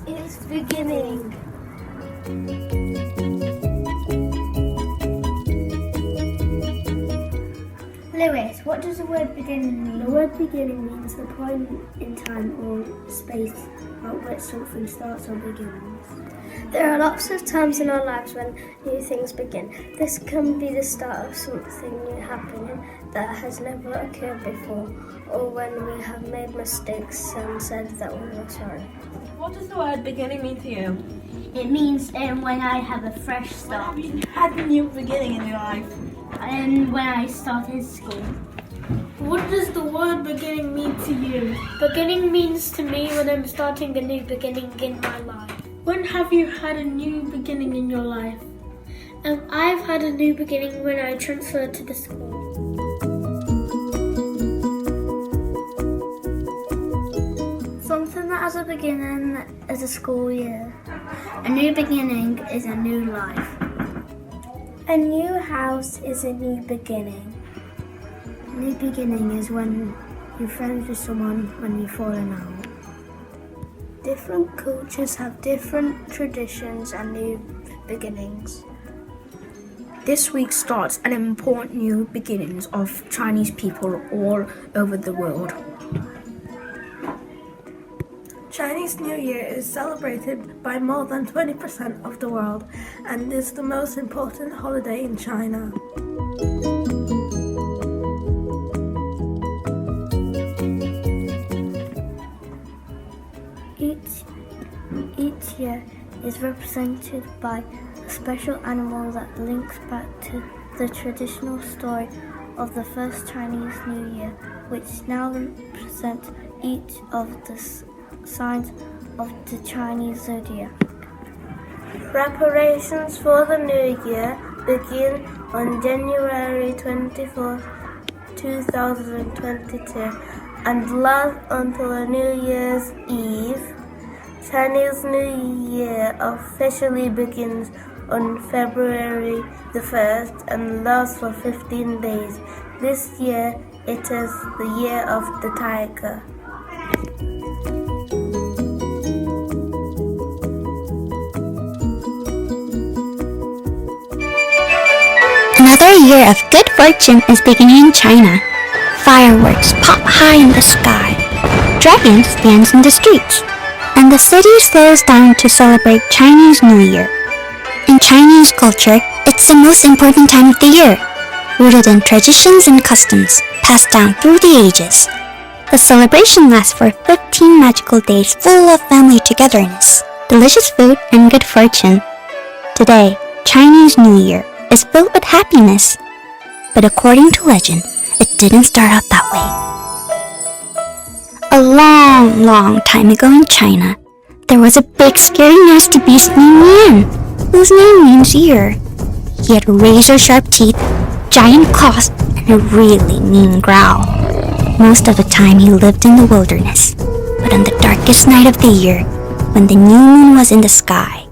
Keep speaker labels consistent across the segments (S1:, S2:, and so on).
S1: It's beginning. Lewis, what does the word beginning mean?
S2: The word beginning means the point in time or space at which something starts or begins.
S3: There are lots of times in our lives when new things begin. This can be the start of something new happening that has never occurred before, or when we have made mistakes and said that we were sorry.
S4: What does the word beginning mean to you?
S1: It means when I have a fresh start.
S4: Have you had a new beginning in your life?
S1: And when I started school.
S5: What does the word beginning mean to you?
S3: Beginning means to me when I'm starting a new beginning in my life.
S5: When have you had a new beginning in your life?
S3: I've had a new beginning when I transferred to the school.
S2: Something that has a beginning is a school year. A new beginning is a new life.
S3: A new house is a new beginning.
S2: A new beginning is when you're friends with someone when you've fallen out.
S3: Different cultures have different traditions and new beginnings.
S6: This week starts an important new beginnings of Chinese people all over the world.
S7: Chinese New Year is celebrated by more than 20% of the world and is the most important holiday in China.
S2: Each year is represented by a special animal that links back to the traditional story of the first Chinese New Year, which now represents each of the signs of the Chinese zodiac.
S3: Preparations for the new year begin on January 24th, 2022 and last until New Year's Eve. Chinese New Year officially begins on February the 1st and lasts for 15 days. This year it is the Year of the Tiger.
S8: Another year of good fortune is beginning in China. Fireworks pop high in the sky. Dragons dance in the streets. And the city slows down to celebrate Chinese New Year. In Chinese culture, it's the most important time of the year, rooted in traditions and customs passed down through the ages. The celebration lasts for 15 magical days full of family togetherness, delicious food, and good fortune. Today, Chinese New Year is filled with happiness. But according to legend, it didn't start out that way. A long, long time ago in China, there was a big, scary, nasty beast named Yan, whose name means ear. He had razor-sharp teeth, giant claws, and a really mean growl. Most of the time he lived in the wilderness, but on the darkest night of the year, when the new moon was in the sky,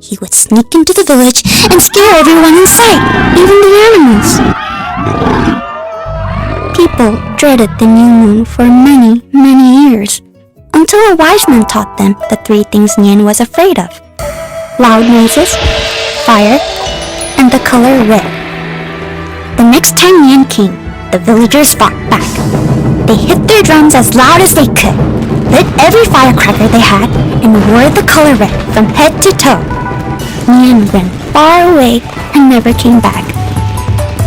S8: he would sneak into the village and scare everyone in sight, even the animals. People dreaded the new moon for many, many years, until a wise man taught them the three things Nian was afraid of: loud noises, fire, and the color red. The next time Nian came, the villagers fought back. They hit their drums as loud as they could, lit every firecracker they had, and wore the color red from head to toe. Nian went far away and never came back.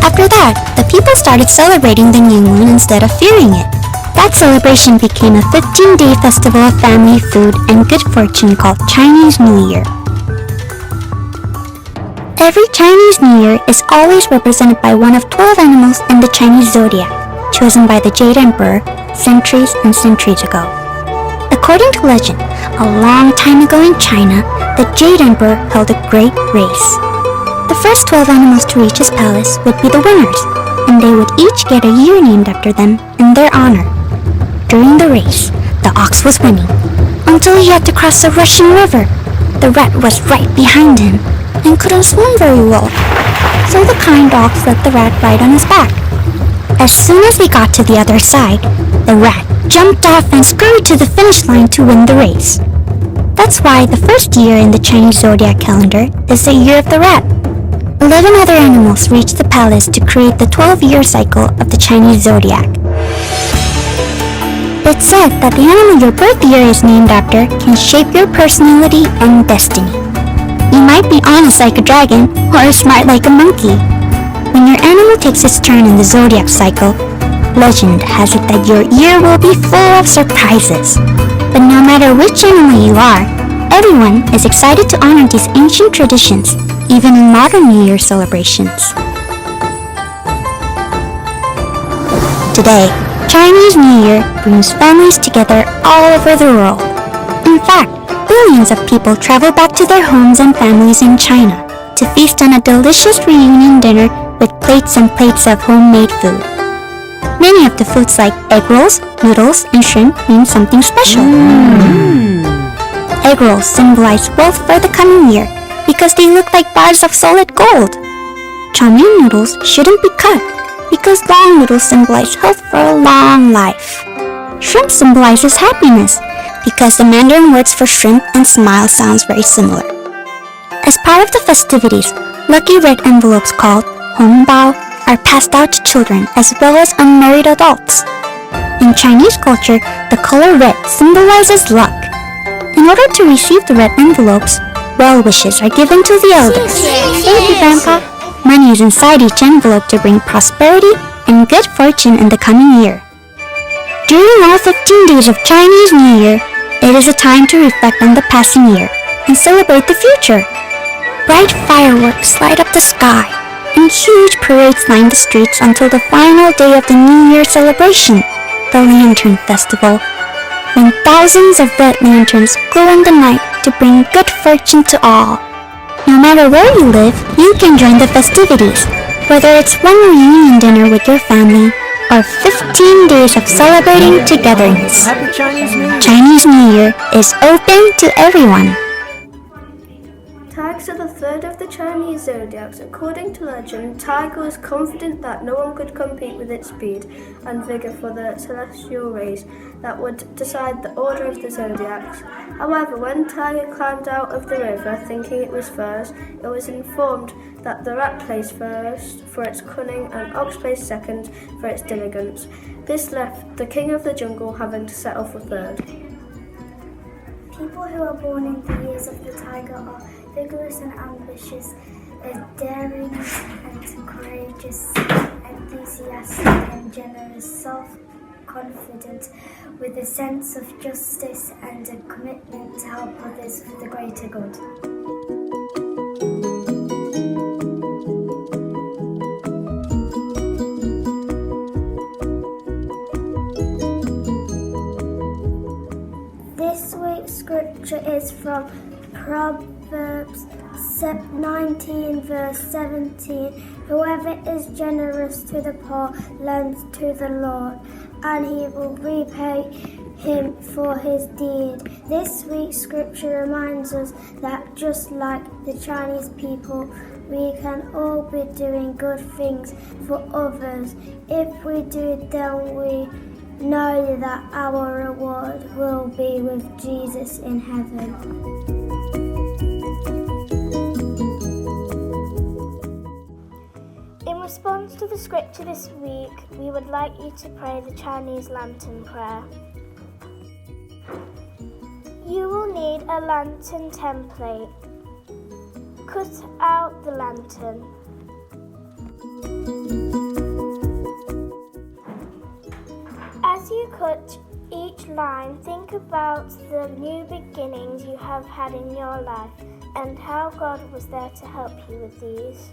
S8: After that, the people started celebrating the new moon instead of fearing it. That celebration became a 15-day festival of family, food, and good fortune called Chinese New Year. Every Chinese New Year is always represented by one of 12 animals in the Chinese zodiac, chosen by the Jade Emperor centuries and centuries ago. According to legend, a long time ago in China, the Jade Emperor held a great race. The first 12 animals to reach his palace would be the winners, and they would each get a year named after them in their honor. During the race, the ox was winning, until he had to cross the Russian River. The rat was right behind him, and couldn't swim very well, so the kind ox let the rat ride on his back. As soon as they got to the other side, the rat jumped off and scurried to the finish line to win the race. That's why the first year in the Chinese zodiac calendar is the year of the rat. 11 other animals reach the palace to create the 12-year cycle of the Chinese zodiac. It's said that the animal your birth year is named after can shape your personality and destiny. You might be honest like a dragon or smart like a monkey. When your animal takes its turn in the zodiac cycle, legend has it that your year will be full of surprises. But no matter which animal you are, everyone is excited to honor these ancient traditions, even in modern New Year celebrations. Today, Chinese New Year brings families together all over the world. In fact, billions of people travel back to their homes and families in China to feast on a delicious reunion dinner with plates and plates of homemade food. Many of the foods like egg rolls, noodles, and shrimp mean something special. Egg rolls symbolize wealth for the coming year because they look like bars of solid gold. Chow mein noodles shouldn't be cut because long noodles symbolize health for a long life. Shrimp symbolizes happiness because the Mandarin words for shrimp and smile sounds very similar. As part of the festivities, lucky red envelopes called hongbao are passed out to children as well as unmarried adults. In Chinese culture, the color red symbolizes luck. In order to receive the red envelopes, well wishes are given to the elders. Thank you, Grandpa. Money is inside each envelope to bring prosperity and good fortune in the coming year. During all 15 days of Chinese New Year, it is a time to reflect on the passing year and celebrate the future. Bright fireworks light up the sky, and huge parades line the streets until the final day of the New Year celebration, the Lantern Festival, when thousands of red lanterns glow in the night to bring good fortune to all. No matter where you live, you can join the festivities, whether it's one reunion dinner with your family or 15 days of celebrating togetherness.
S9: Happy Chinese New Year!
S8: Chinese New Year is open to everyone.
S2: Tigers are the third of the Chinese zodiacs. According to legend, Tiger was confident that no one could compete with its speed and vigor for the celestial rays that would decide the order of the zodiacs. However, when Tiger climbed out of the river thinking it was first, it was informed that the rat placed first for its cunning and ox placed second for its diligence. This left the king of the jungle having to settle for third.
S1: People who are born in the years of the tiger are vigorous and ambitious, daring and courageous, enthusiastic and generous, self-confident, with a sense of justice and a commitment to help others for the greater good. This week's scripture is from Proverbs 19 verse 17. Whoever is generous to the poor lends to the Lord, and he will repay him for his deed. This week's scripture reminds us that just like the Chinese people, we can all be doing good things for others. If we do, then we know that our reward will be with Jesus in heaven.
S10: In response to the scripture this week, we would like you to pray the Chinese lantern prayer. You will need a lantern template. Cut out the lantern. As you cut each line, think about the new beginnings you have had in your life and how God was there to help you with these.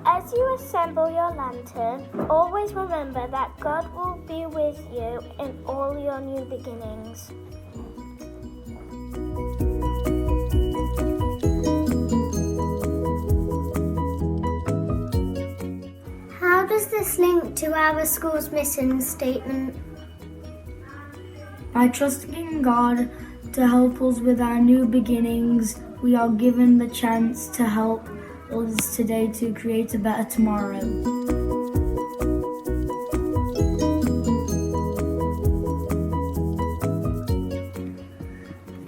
S10: As you assemble your lantern, always remember that God will be with you in all your new beginnings.
S1: How does this link to our school's mission statement?
S6: By trusting in God to help us with our new beginnings, we are given the chance to help others today to create a better tomorrow.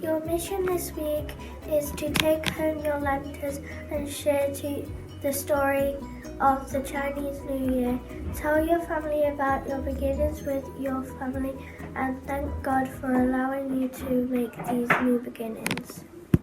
S1: Your mission this week is to take home your lanterns and share the story of the Chinese New Year. Tell your family about your beginnings with your family and thank God for allowing you to make these new beginnings.